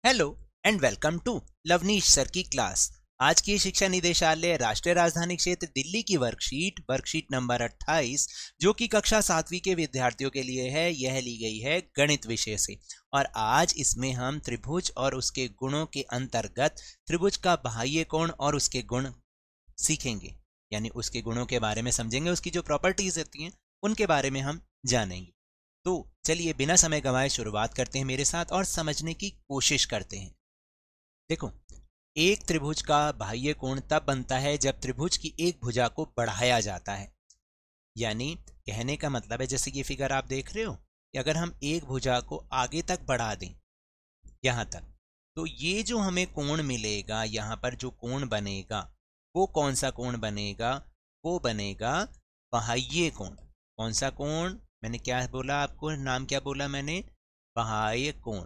Hello and welcome to Lavneesh sir की class. आज की शिक्षा निदेशालय राष्ट्रीय राजधानी क्षेत्र दिल्ली की वर्कशीट नंबर 28 जो कि कक्षा 7वीं के विद्यार्थियों के लिए है, यह ली गई है गणित विषय से। और आज इसमें हम त्रिभुज और उसके गुणों के अंतर्गत त्रिभुज का बाह्य कोण और उसके गुण सीखेंगे, यानी उसके गुणों के बारे में समझेंगे, उसकी जो प्रॉपर्टीज होती हैं उनके बारे में हम जानेंगे। तो चलिए बिना समय गंवाए शुरुआत करते हैं मेरे साथ और समझने की कोशिश करते हैं। देखो, एक त्रिभुज का बाह्य कोण तब बनता है जब त्रिभुज की एक भुजा को बढ़ाया जाता है। यानी कहने का मतलब है, जैसे ये फिगर आप देख रहे हो कि अगर हम एक भुजा को आगे तक बढ़ा दें यहां तक, तो ये जो हमें कोण मिलेगा, यहां पर जो कोण बनेगा वो कौन सा कोण बनेगा? वो बनेगा बाह्य कोण। कौन सा कोण? मैंने क्या बोला आपको, नाम क्या बोला मैंने? बाह्य कोण,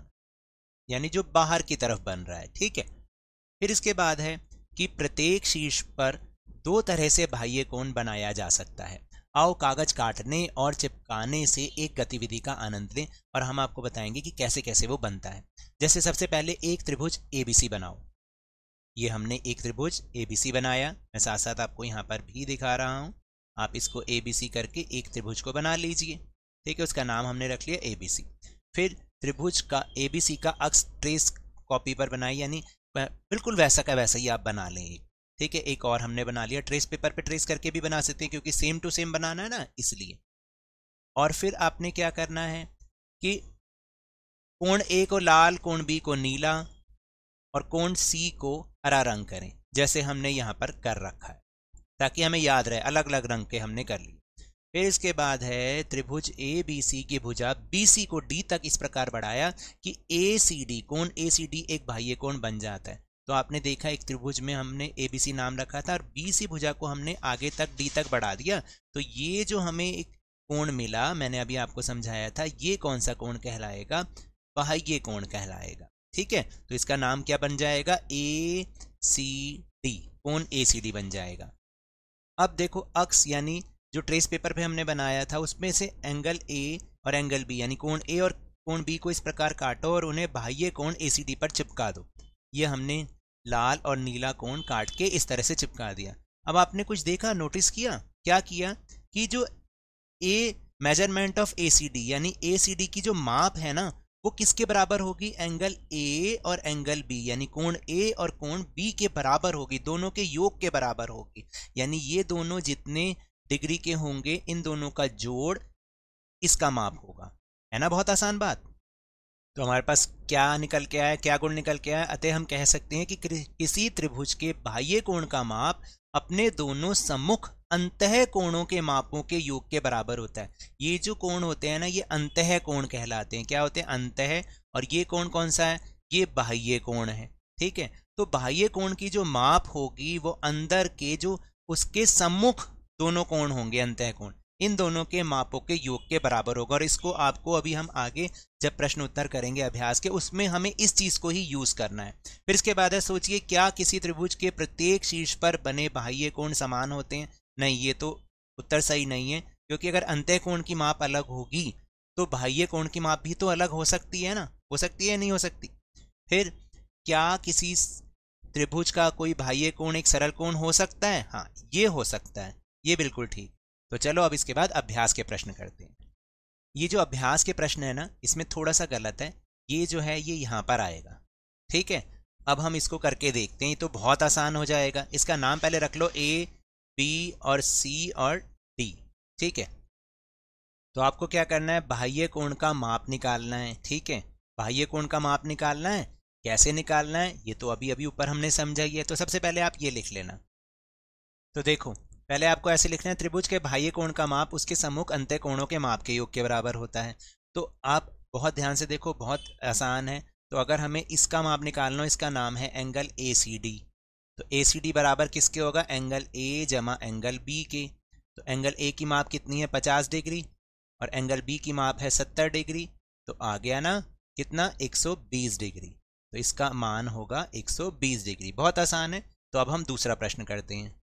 यानी जो बाहर की तरफ बन रहा है। ठीक है, फिर इसके बाद है कि प्रत्येक शीर्ष पर दो तरह से बाह्य कोण बनाया जा सकता है। आओ कागज काटने और चिपकाने से एक गतिविधि का आनंद लें और हम आपको बताएंगे कि कैसे कैसे वो बनता है। जैसे सबसे पहले एक त्रिभुज एबीसी बनाओ। ये हमने एक त्रिभुज एबीसी बनाया, मैं साथ साथ आपको यहाँ पर भी दिखा रहा हूँ। आप इसको एबीसी करके एक त्रिभुज को बना लीजिए। ठीक है, उसका नाम हमने रख लिया एबीसी। फिर त्रिभुज का एबीसी का अक्ष ट्रेस कॉपी पर बनाई, यानी बिल्कुल वैसा का वैसा ही आप बना लें। ठीक है, एक और हमने बना लिया, ट्रेस पेपर पे ट्रेस करके भी बना सकते हैं क्योंकि सेम टू सेम बनाना है ना, इसलिए। और फिर आपने क्या करना है कि कोण ए को लाल, कोण बी को नीला और कोण सी को हरा रंग करें, जैसे हमने यहाँ पर कर रखा है, ताकि हमें याद रहे अलग अलग रंग के हमने कर लिए। फिर इसके बाद है त्रिभुज ए बी सी की भुजा बी सी को डी तक इस प्रकार बढ़ाया कि ए सी डी, कोण ए सी डी एक बाह्य कोण बन जाता है। तो आपने देखा एक त्रिभुज में हमने ए बी सी नाम रखा था और बी सी भुजा को हमने आगे तक डी तक बढ़ा दिया, तो ये जो हमें एक कोण मिला, मैंने अभी आपको समझाया था, ये कौन सा कोण कहलाएगा? बाह्य कोण कहलाएगा। ठीक है, तो इसका नाम क्या बन जाएगा? ए सी डी, कोण ए सी डी बन जाएगा। अब देखो अक्स, यानी जो ट्रेस पेपर पे हमने बनाया था उसमें से एंगल ए और एंगल बी, यानी कोण ए और कोण बी को इस प्रकार काटो और उन्हें बाह्य कोण एसीडी पर चिपका दो। ये हमने लाल और नीला कोण काट के इस तरह से चिपका दिया। अब आपने कुछ देखा, नोटिस किया? क्या किया कि जो ए मेजरमेंट ऑफ एसीडी, यानी एसीडी की जो माप है ना, वो किसके बराबर होगी? एंगल ए और एंगल बी, यानी कोण ए और कोण बी के बराबर होगी, दोनों के योग के बराबर होगी। यानी ये दोनों जितने डिग्री के होंगे, इन दोनों का जोड़ इसका माप होगा। है ना, बहुत आसान बात। तो हमारे पास क्या निकल के आया, क्या गुण निकल के आया? अतः हम कह सकते हैं कि किसी त्रिभुज के बाह्य कोण का माप अपने दोनों सम्मुख अंतः कोणों के मापों के योग के बराबर होता है। ये जो कोण होते हैं ना, ये अंतः कोण कहलाते हैं। क्या होते हैं? अंतः। और ये कोण कौन सा है? ये बाह्य कोण है। ठीक है, तो बाह्य कोण की जो माप होगी वो अंदर के जो उसके सम्मुख दोनों कोण होंगे, अंतः कोण, इन दोनों के मापों के योग के बराबर होगा। और इसको आपको अभी हम आगे जब प्रश्न उत्तर करेंगे अभ्यास के, उसमें हमें इस चीज को ही यूज करना है। फिर इसके बाद है, सोचिए क्या किसी त्रिभुज के प्रत्येक शीर्ष पर बने बाह्य कोण समान होते हैं? नहीं, ये तो उत्तर सही नहीं है, क्योंकि अगर अंतः कोण की माप अलग होगी तो बाह्य कोण की माप भी तो अलग हो सकती है ना। हो सकती है, नहीं हो सकती? फिर क्या किसी त्रिभुज का कोई बाह्य कोण एक सरल कोण हो सकता है? हाँ, ये हो सकता है, ये बिल्कुल ठीक। तो चलो अब इसके बाद अभ्यास के प्रश्न करते हैं। ये जो अभ्यास के प्रश्न है ना, इसमें थोड़ा सा गलत है, ये जो है ये यहां पर आएगा। ठीक है, अब हम इसको करके देखते हैं, तो बहुत आसान हो जाएगा। इसका नाम पहले रख लो ए बी और सी और डी। ठीक है, तो आपको क्या करना है? बाह्य कोण का माप निकालना है। ठीक है, बाह्य कोण का माप निकालना है। कैसे निकालना है ये तो अभी अभी ऊपर हमने समझा ही है। तो सबसे पहले आप ये लिख लेना। तो देखो, पहले आपको ऐसे लिखना है, त्रिभुज के बाह्य कोण का माप उसके सम्मुख अंतः कोणों के माप के योग के बराबर होता है। तो आप बहुत ध्यान से देखो, बहुत आसान है। तो अगर हमें इसका माप निकालना हो, इसका नाम है एंगल ए सी डी। तो ए सी डी बराबर किसके होगा? एंगल ए जमा एंगल बी के। तो एंगल ए की माप कितनी है? 50 डिग्री, और एंगल बी की माप है 70 डिग्री। तो आ गया ना कितना? 120 डिग्री। तो इसका मान होगा 120 डिग्री। बहुत आसान है। तो अब हम दूसरा प्रश्न करते हैं।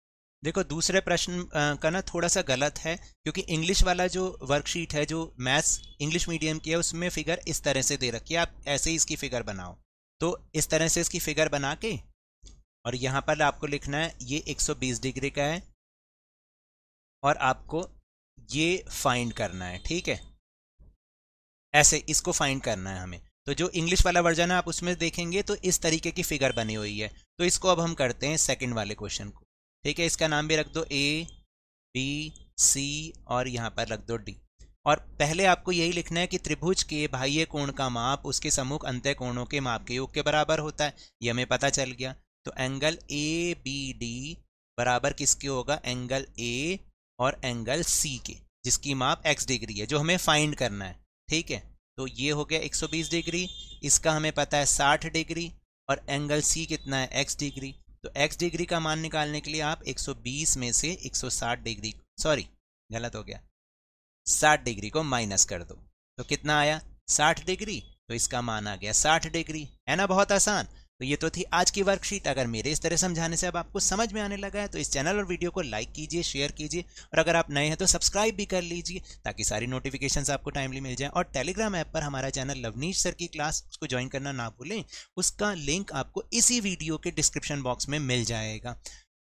देखो, दूसरे प्रश्न का ना थोड़ा सा गलत है, क्योंकि इंग्लिश वाला जो वर्कशीट है, जो मैथ्स इंग्लिश मीडियम की है, उसमें फिगर इस तरह से दे रखी है, आप ऐसे ही इसकी फिगर बनाओ। तो इस तरह से इसकी फिगर बना के और यहाँ पर आपको लिखना है ये 120 डिग्री का है और आपको ये फाइंड करना है, ठीक है। ऐसे इसको फाइंड करना है हमें। तो जो इंग्लिश वाला वर्जन है आप उसमें देखेंगे तो इस तरीके की फिगर बनी हुई है। तो इसको अब हम करते हैं सेकंड वाले क्वेश्चन को, ठीक है। इसका नाम भी रख दो ए बी सी और यहाँ पर रख दो डी। और पहले आपको यही लिखना है कि त्रिभुज के बाह्य कोण का माप उसके सम्मुख अंतः कोणों के माप के योग के बराबर होता है, ये हमें पता चल गया। तो एंगल ए बी डी बराबर किसके होगा, एंगल ए और एंगल सी के, जिसकी माप x डिग्री है, जो हमें फाइंड करना है, ठीक है। तो ये हो गया 120 डिग्री, इसका हमें पता है 60 डिग्री और एंगल सी कितना है, x डिग्री। तो x डिग्री का मान निकालने के लिए आप 120 में से 160 डिग्री, सॉरी गलत हो गया, 60 डिग्री को माइनस कर दो। तो कितना आया, 60 डिग्री। तो इसका मान आ गया 60 डिग्री, है ना, बहुत आसान। तो ये तो थी आज की वर्कशीट। अगर मेरे इस तरह समझाने से अब आपको समझ में आने लगा है तो इस चैनल और वीडियो को लाइक कीजिए, शेयर कीजिए और अगर आप नए हैं तो सब्सक्राइब भी कर लीजिए ताकि सारी नोटिफिकेशंस आपको टाइमली मिल जाए। और टेलीग्राम ऐप पर हमारा चैनल लवनीश सर की क्लास, उसको ज्वाइन करना ना भूलें, उसका लिंक आपको इसी वीडियो के डिस्क्रिप्शन बॉक्स में मिल जाएगा।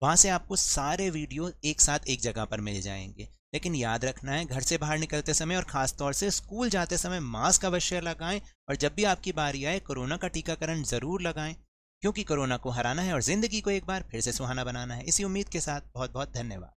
वहाँ से आपको सारे वीडियो एक साथ एक जगह पर मिल जाएंगे। लेकिन याद रखना है, घर से बाहर निकलते समय और खास तौर से स्कूल जाते समय मास्क अवश्य लगाएं और जब भी आपकी बारी आए कोरोना का टीकाकरण जरूर लगाएं, क्योंकि कोरोना को हराना है और जिंदगी को एक बार फिर से सुहाना बनाना है। इसी उम्मीद के साथ बहुत बहुत धन्यवाद।